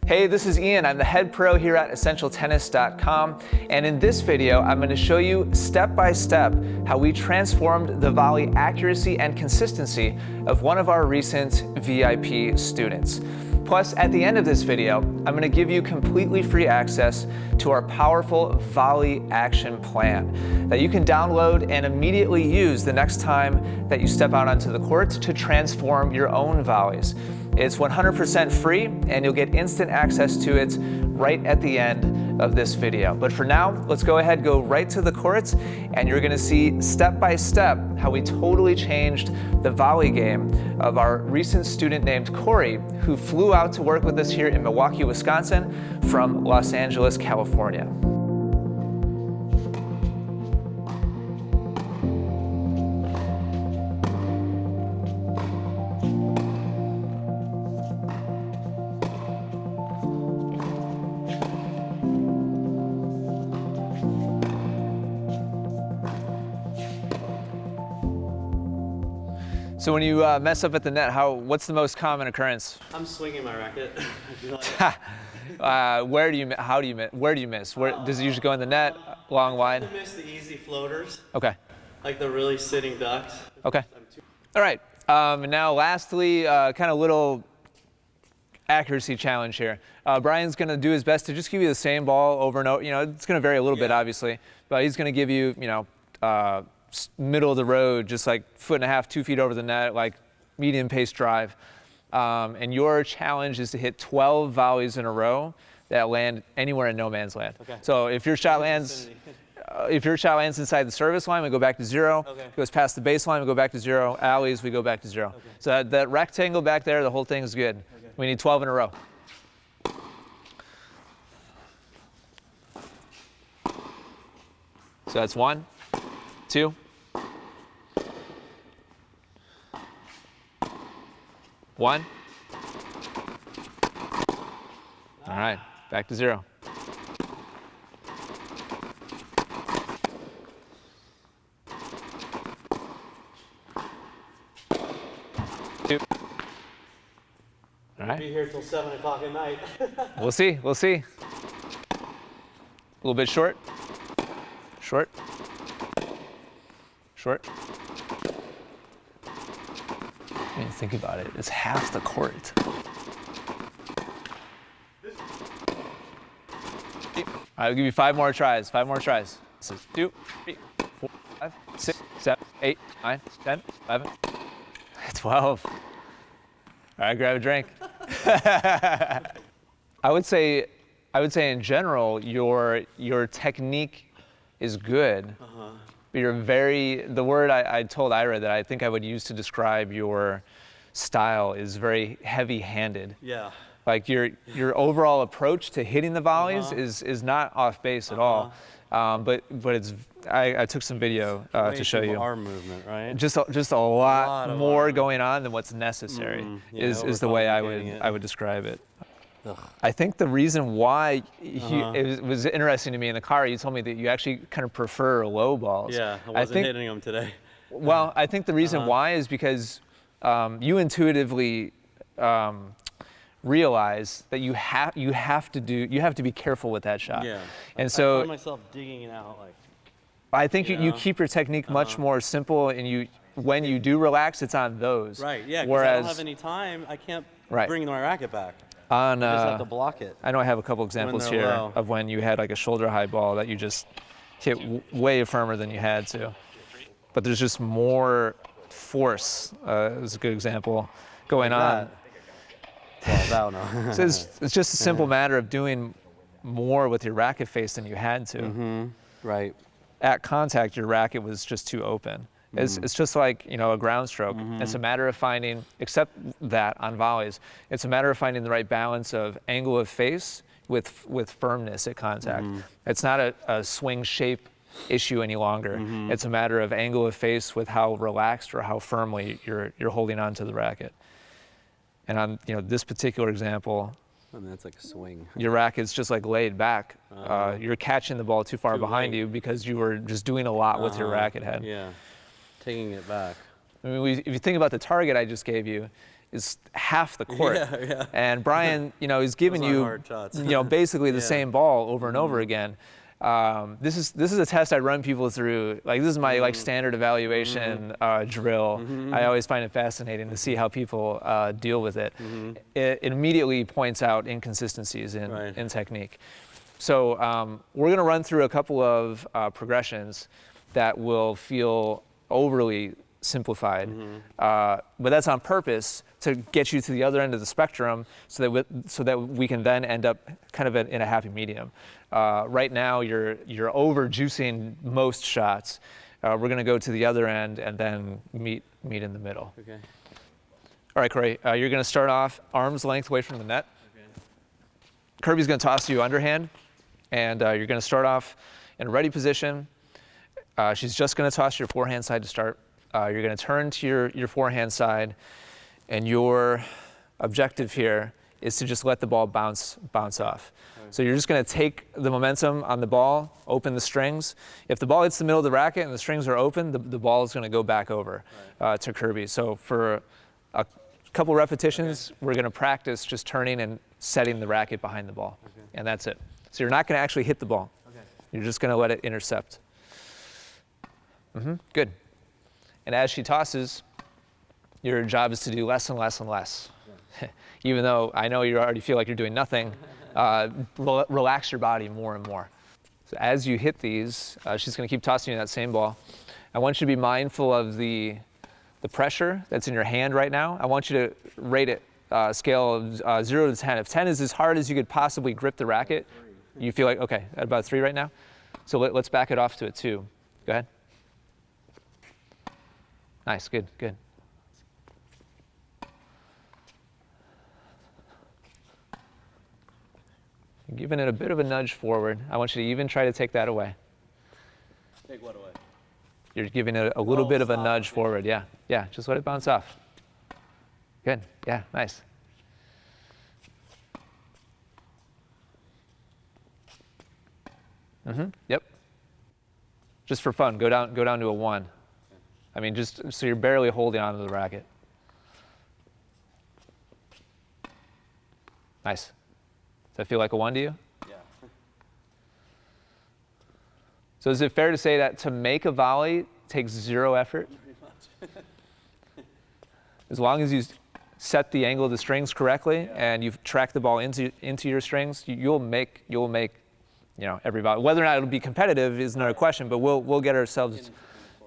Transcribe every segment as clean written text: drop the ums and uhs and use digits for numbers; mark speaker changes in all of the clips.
Speaker 1: Hey, this is Ian. I'm the head pro here at EssentialTennis.com, and in this video, I'm going to show you step by step how we transformed the volley accuracy and consistency of one of our recent VIP students. Plus, at the end of this video, I'm going to give you completely free access to our powerful volley action plan that you can download and immediately use the next time that you step out onto the court to transform your own volleys. It's 100% free, and you'll get instant access to it right at the end of this video. But for now, let's go ahead, go right to the courts, and you're gonna see step by step how we totally changed the volley game of our recent student named Corey, who flew out to work with us here in Milwaukee, Wisconsin from Los Angeles, California. So when you mess up at the net, what's the most common occurrence?
Speaker 2: I'm swinging my racket. I feel like.
Speaker 1: Where do you miss? Does it usually go in the net, long, wide?
Speaker 2: I miss the easy floaters.
Speaker 1: Okay.
Speaker 2: Like the really sitting ducks.
Speaker 1: Okay. All right. And now lastly, kind of little accuracy challenge here. Bryan's going to do his best to just give you the same ball over and over. You know, it's going to vary a little bit, obviously, but he's going to give you, middle of the road, just like 1.5 feet, 2 feet over the net, like medium pace drive. And your challenge is to hit 12 volleys in a row that land anywhere in no man's land. Okay. So if your shot lands, inside the service line, we go back to 0. Okay. If it goes past the baseline, we go back to 0. Alleys, we go back to 0. Okay. So that rectangle back there, the whole thing is good. Okay. We need 12 in a row. So that's 1, 2. One. All right, back to 0. Two. All right.
Speaker 2: Be here till 7 o'clock at night.
Speaker 1: We'll see. We'll see. A little bit short. Short. Short. I mean, think about it. It's half the court. I'll give you 5 more tries. 5 more tries. So 2, 3, 4, 5, 6, 7, 8, 9, 10, 11, 12. All right, grab a drink. I would say in general, your technique is good. But the word I told Ira that I think I would use to describe your style is very heavy-handed.
Speaker 2: Yeah.
Speaker 1: Like your overall approach to hitting the volleys is not off base at all. But it's I took some video to show you.
Speaker 2: Arm movement, right?
Speaker 1: Just a lot more going on than what's necessary is the way I would describe it. Ugh. I think the reason why it was interesting to me in the car, you told me that you actually kind of prefer low balls.
Speaker 2: Yeah, I wasn't hitting them today.
Speaker 1: Well, I think the reason why is because you intuitively realize that you have to be careful with that shot. Yeah. And so
Speaker 2: I find myself digging it out like.
Speaker 1: I think you keep your technique much more simple, and when you do relax, it's on those.
Speaker 2: Right. Yeah. Because I don't have any time. I can't bring my racket back. I just have to block it.
Speaker 1: I know I have a couple examples here of when you had like a shoulder high ball that you just hit way firmer than you had to. But there's just more force, is a good example, going on.
Speaker 2: Well, no.
Speaker 1: So it's just a simple matter of doing more with your racket face than you had to.
Speaker 2: Mm-hmm. Right.
Speaker 1: At contact, your racket was just too open. It's just like, a ground stroke. It's a matter of finding, except that on volleys, it's a matter of finding the right balance of angle of face with firmness at contact. It's not a swing shape issue any longer. It's a matter of angle of face with how relaxed or how firmly you're holding onto the racket. And on this particular example,
Speaker 2: I mean, that's like a swing.
Speaker 1: Your racket's just like laid back. You're catching the ball too far behind you because you were just doing a lot with your racket head.
Speaker 2: Yeah, taking it back.
Speaker 1: I mean, if you think about the target I just gave you, is half the court.
Speaker 2: Yeah.
Speaker 1: And Bryan, he's giving you,
Speaker 2: hard shots.
Speaker 1: Basically the same ball over and over again. This is a test I run people through. Like, this is my like standard evaluation drill. I always find it fascinating to see how people deal with it. It immediately points out inconsistencies in technique. So we're going to run through a couple of progressions that will feel overly simplified, but that's on purpose to get you to the other end of the spectrum, so that we can then end up kind of in a happy medium. Right now, you're over juicing most shots. We're going to go to the other end and then meet in the middle.
Speaker 2: Okay.
Speaker 1: All right, Corey, you're going to start off arm's length away from the net.
Speaker 2: Okay.
Speaker 1: Kirby's going to toss you underhand, and you're going to start off in a ready position. She's just going to toss your forehand side to start. You're going to turn to your forehand side, and your objective here is to just let the ball bounce off. Right. So you're just going to take the momentum on the ball, open the strings. If the ball hits the middle of the racket and the strings are open, the ball is going to go back over to Kirby. So for a couple repetitions, we're going to practice just turning and setting the racket behind the ball, and that's it. So you're not going to actually hit the ball. Okay. You're just going to let it intercept. Good. And as she tosses, your job is to do less and less and less. Yeah. Even though I know you already feel like you're doing nothing, relax your body more and more. So as you hit these, she's going to keep tossing you that same ball. I want you to be mindful of the pressure that's in your hand right now. I want you to rate it scale of 0 to 10. If 10 is as hard as you could possibly grip the racket, you feel like, okay, at about 3 right now? So let's back it off to a 2. Go ahead. Nice, good. You're giving it a bit of a nudge forward. I want you to even try to take that away.
Speaker 2: Take what away?
Speaker 1: You're giving it a little bit of a nudge forward, yeah. Yeah, just let it bounce off. Good, yeah, nice. Yep. Just for fun, go down to a 1. I mean, just so you're barely holding onto the racket. Nice. Does that feel like a 1 to you?
Speaker 2: Yeah.
Speaker 1: So is it fair to say that to make a volley takes 0 effort?
Speaker 2: Pretty much.
Speaker 1: As long as you set the angle of the strings correctly and you track the ball into your strings, you'll make every volley. Whether or not it'll be competitive is another question, but we'll get ourselves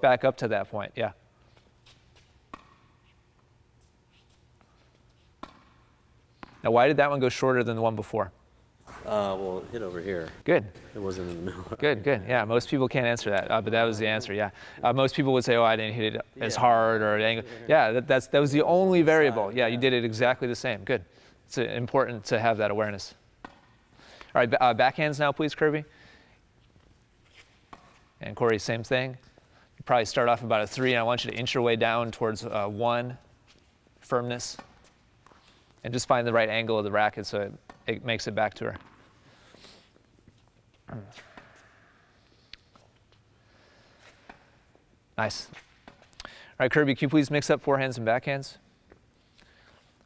Speaker 1: back up to that point, yeah. Now, why did that one go shorter than the one before?
Speaker 2: Well, it hit over here.
Speaker 1: Good.
Speaker 2: It wasn't in the middle.
Speaker 1: Good. Yeah, most people can't answer that, but that was the answer, yeah. Most people would say, oh, I didn't hit it as hard or angle. Yeah, that was the only variable. Yeah, you did it exactly the same. Good. It's important to have that awareness. All right, backhands now, please, Kirby. And Corey, same thing. You probably start off about a 3, and I want you to inch your way down towards 1, firmness, and just find the right angle of the racket so it makes it back to her. Nice. All right, Kirby, can you please mix up forehands and backhands?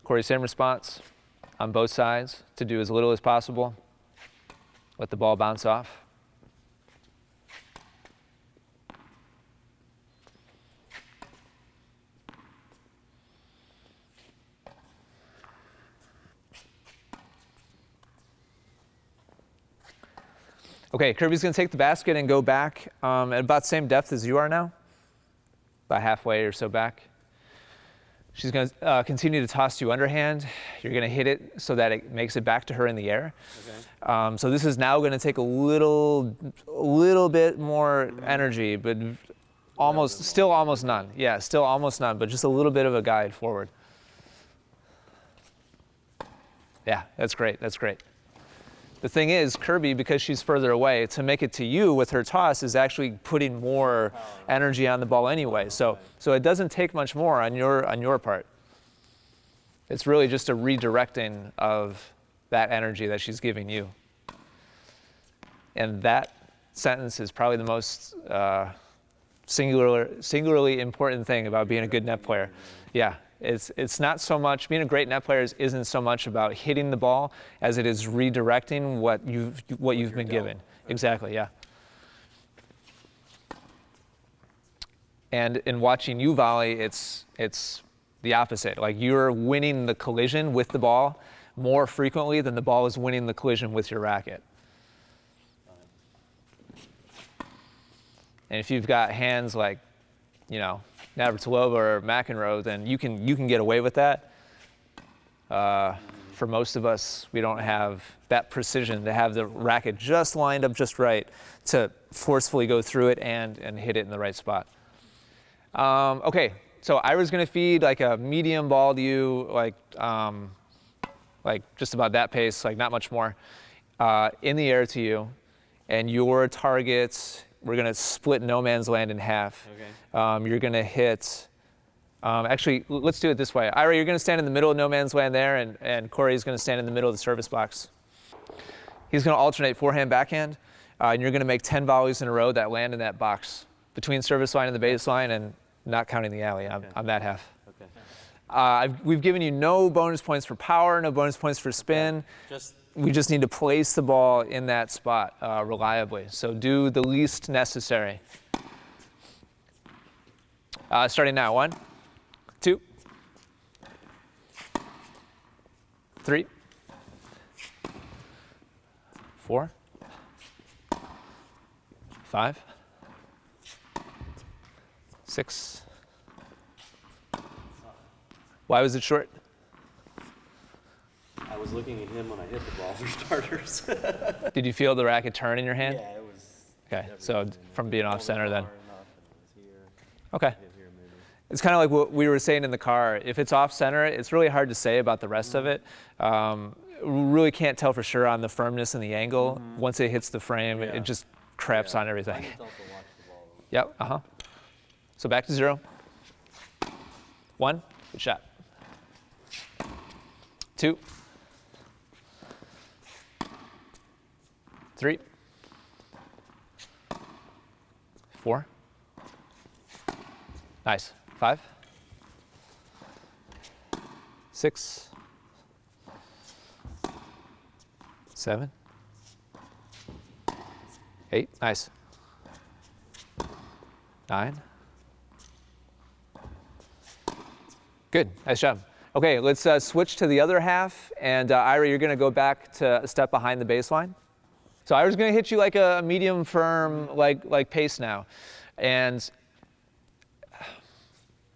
Speaker 1: Corey, same response on both sides to do as little as possible. Let the ball bounce off. Okay, Kirby's going to take the basket and go back at about the same depth as you are now, about halfway or so back. She's going to continue to toss you underhand. You're going to hit it so that it makes it back to her in the air. Okay. So this is now going to take a little bit more energy, but still almost none. Yeah, still almost none, but just a little bit of a guide forward. Yeah, that's great. The thing is, Kirby, because she's further away, to make it to you with her toss is actually putting more energy on the ball anyway. So it doesn't take much more on your part. It's really just a redirecting of that energy that she's giving you. And that sentence is probably the most singularly important thing about being a good net player. Yeah, It's not so much, being a great net player isn't so much about hitting the ball as it is redirecting what you've been given. Exactly, yeah. And in watching you volley, it's the opposite. Like, you're winning the collision with the ball more frequently than the ball is winning the collision with your racket. And if you've got hands like, you know, Navratilova or McEnroe, then you can get away with that. For most of us, we don't have that precision to have the racket just lined up just right to forcefully go through it and hit it in the right spot. Okay, so Ira's gonna feed like a medium ball to you, like just about that pace, like not much more, in the air to you, and your targets, we're gonna split no man's land in half. Okay. You're gonna hit, actually, let's do it this way. Ira, you're gonna stand in the middle of no man's land there, and Corey's gonna stand in the middle of the service box. He's gonna alternate forehand, backhand, and you're gonna make 10 volleys in a row that land in that box between service line and the baseline, and not counting the alley on that half. Okay. We've given you no bonus points for power, no bonus points for spin. We just need to place the ball in that spot reliably. So do the least necessary. Starting now, 1, 2, 3, 4, 5, 6. Why was it short?
Speaker 2: I was looking at him when I hit the ball, for starters.
Speaker 1: Did you feel the racket turn in your hand?
Speaker 2: Yeah, it was.
Speaker 1: Okay, so from being off center then. Okay. It's kind of like what we were saying in the car. If it's off center, it's really hard to say about the rest of it. We really can't tell for sure on the firmness and the angle. Once it hits the frame, it just craps on everything. Yep, So back to 0. 1, good shot. 2, 3, 4. Nice. 5, 6, 7, 8. Nice. 9. Good. Nice job. Okay, let's switch to the other half. And Ira, you're going to go back to a step behind the baseline. So Ira's going to hit you like a medium firm, like pace now. And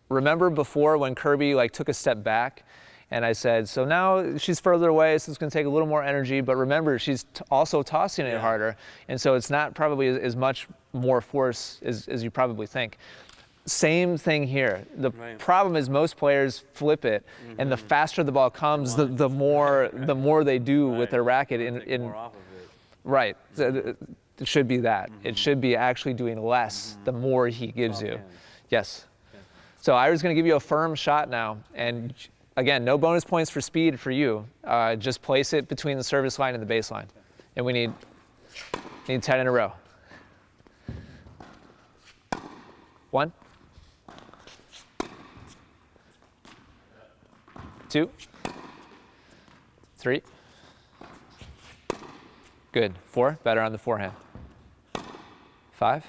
Speaker 1: remember before when Kirby took a step back, and I said, so now she's further away, so it's going to take a little more energy. But remember, she's also tossing it harder, and so it's not probably as much more force as you probably think. Same thing here. The problem is most players flip it, and the faster the ball comes, the more they do with their racket. More off of it. Right. It should be that. It should be actually doing less the more he gives you. Yes. Okay. So Ira's going to give you a firm shot now, and again, no bonus points for speed for you. Just place it between the service line and the baseline, and we need 10 in a row. 1. 2, 3. Good. 4. Better on the forehand. 5,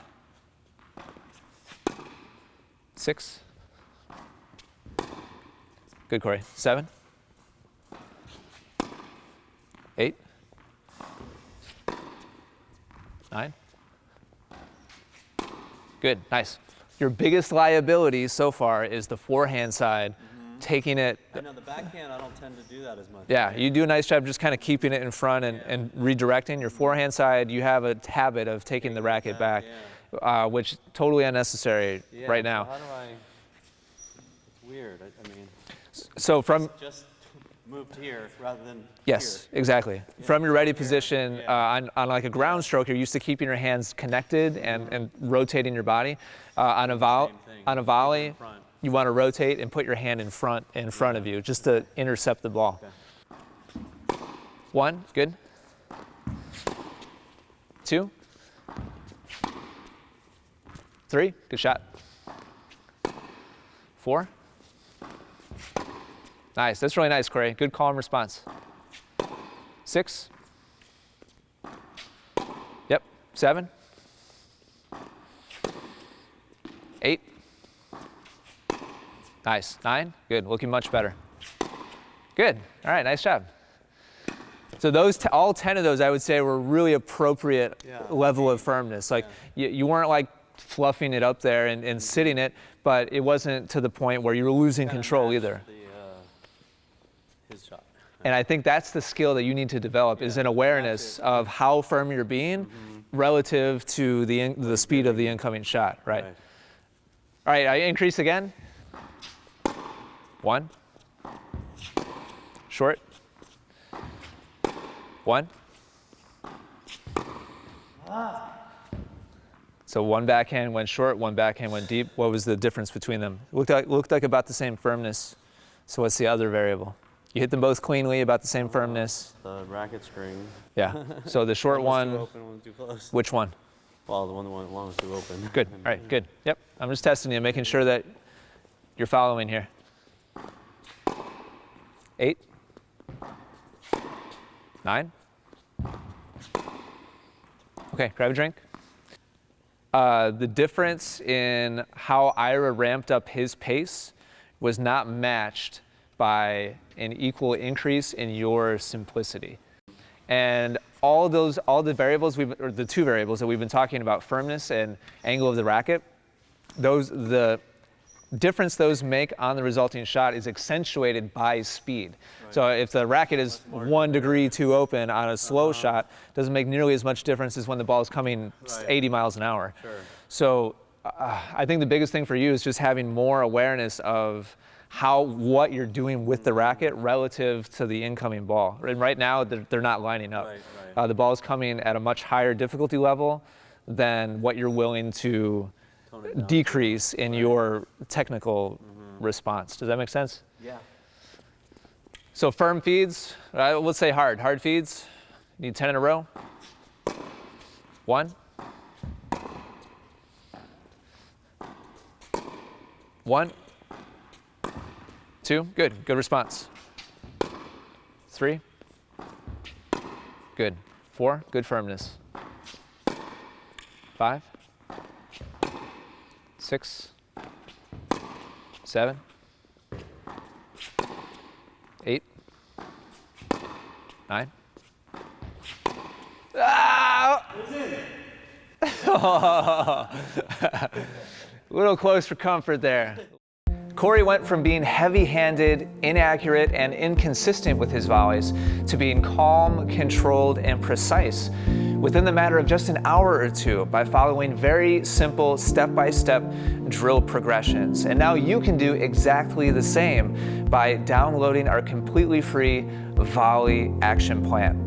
Speaker 1: 6. Good, Corey. 7, 8, 9. Good. Nice. Your biggest liability so far is the forehand side. Taking it.
Speaker 2: I know the backhand, I don't tend to do that as much.
Speaker 1: Yeah, you do a nice job just kind of keeping it in front and redirecting. Your forehand side, you have a habit of taking the racket back, which is totally unnecessary right now.
Speaker 2: So how do it's weird. I mean,
Speaker 1: so from
Speaker 2: just moved here rather than
Speaker 1: here. Exactly. Yeah. From your ready position, on like a ground stroke, you're used to keeping your hands connected and rotating your body. On a volley, you want to rotate and put your hand in front of you just to intercept the ball. Okay. 1, good. 2, 3, good shot. 4, Nice. That's really nice, Corey. Good calm response. 6. Yep. 7. 8. Nice. 9. Good. Looking much better. Good. All right. Nice job. So those, all 10 of those, I would say, were really appropriate level of firmness. Like you weren't like fluffing it up there and sitting it, but it wasn't to the point where you were losing control either.
Speaker 2: His shot.
Speaker 1: And I think that's the skill that you need to develop, is an awareness of how firm you're being relative to the speed of the incoming shot, right? All right, I increase again. 1. Short. 1. So 1 backhand went short, 1 backhand went deep. What was the difference between them? Looked like about the same firmness. So what's the other variable? You hit them both cleanly, about the same firmness.
Speaker 2: The racket string.
Speaker 1: Yeah. So the short one.
Speaker 2: Too open, one too close.
Speaker 1: Which one?
Speaker 2: Well, the one was too open.
Speaker 1: Good. All right. Good. Yep. I'm just testing you, making sure that you're following here. 8. 9. Okay. Grab a drink. The difference in how Ira ramped up his pace was not matched by an equal increase in your simplicity. And all the variables, or the 2 variables that we've been talking about, firmness and angle of the racket, the difference those make on the resulting shot is accentuated by speed. Right. So if the racket is 1 degree too open on a slow shot, it doesn't make nearly as much difference as when the ball is coming 80 miles an hour. Sure. So I think the biggest thing for you is just having more awareness of what you're doing with the racket relative to the incoming ball. And right now, they're not lining up. Right. The ball is coming at a much higher difficulty level than what you're willing to decrease in your technical response. Does that make sense?
Speaker 2: Yeah.
Speaker 1: So firm feeds, let's say hard feeds. Need 10 in a row. 1. 1. 2, good response. 3, good. 4, good firmness. 5, 6, 7, 8, 9. Ah! A little close for comfort there. Corey went from being heavy-handed, inaccurate, and inconsistent with his volleys to being calm, controlled, and precise within the matter of just an hour or 2 by following very simple step-by-step drill progressions. And now you can do exactly the same by downloading our completely free Volley action plan.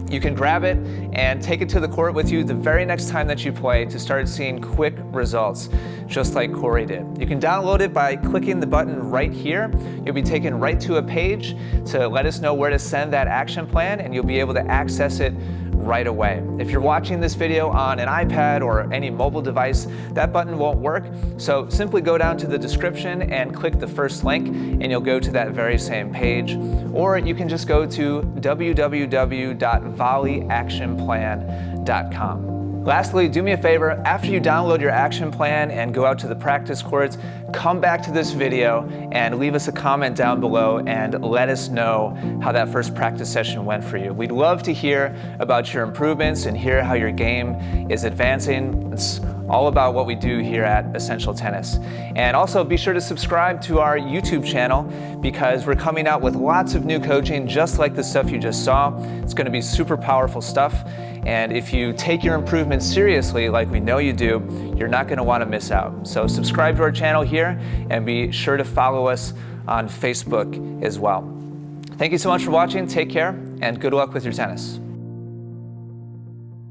Speaker 1: You can grab it and take it to the court with you the very next time that you play to start seeing quick results, just like Corey did. You can download it by clicking the button right here. You'll be taken right to a page to let us know where to send that action plan, and you'll be able to access it right away. If you're watching this video on an iPad or any mobile device, that button won't work. So simply go down to the description and click the first link, and you'll go to that very same page. Or you can just go to www.volleyactionplan.com. Lastly, do me a favor, after you download your action plan and go out to the practice courts, come back to this video and leave us a comment down below and let us know how that first practice session went for you. We'd love to hear about your improvements and hear how your game is advancing. It's all about what we do here at Essential Tennis. And also be sure to subscribe to our YouTube channel, because we're coming out with lots of new coaching just like the stuff you just saw. It's going to be super powerful stuff. And if you take your improvements seriously, like we know you do, you're not going to want to miss out. So subscribe to our channel here and be sure to follow us on Facebook as well. Thank you so much for watching. Take care and good luck with your tennis.